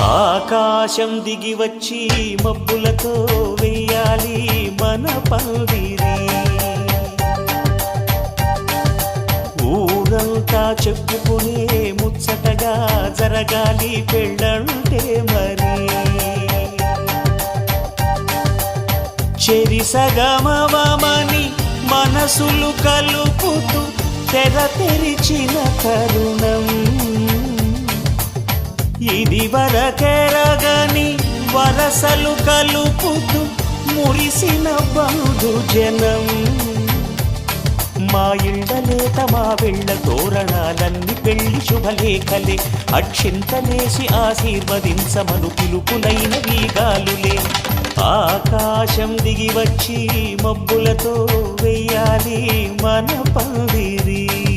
ఆకాశం దిగి వచ్చి మబ్బులతో వెయ్యాలి మన పందిరి. ఊరంతా చెప్పుకునే ముచ్చటగా జరగాలి పెళ్ళంటే మరి. చెరిసగమవమని మనసులు కలుపుతూ తెర తెరిచిన తరుణం. ఇది వరకెరగని వరసలు కలుపుతూ మురిసిన బంధుజనం. మా ఇళ్ళలేత మా వెళ్ళ తోరణాలన్నీ పెళ్లి శుభలేఖలే. అక్షింతలేసి ఆశీర్వదించమను పిలుపులైన వీగాలులే. ఆకాశం దిగి వచ్చి మబ్బులతో వెయ్యాలి మన పందిరి.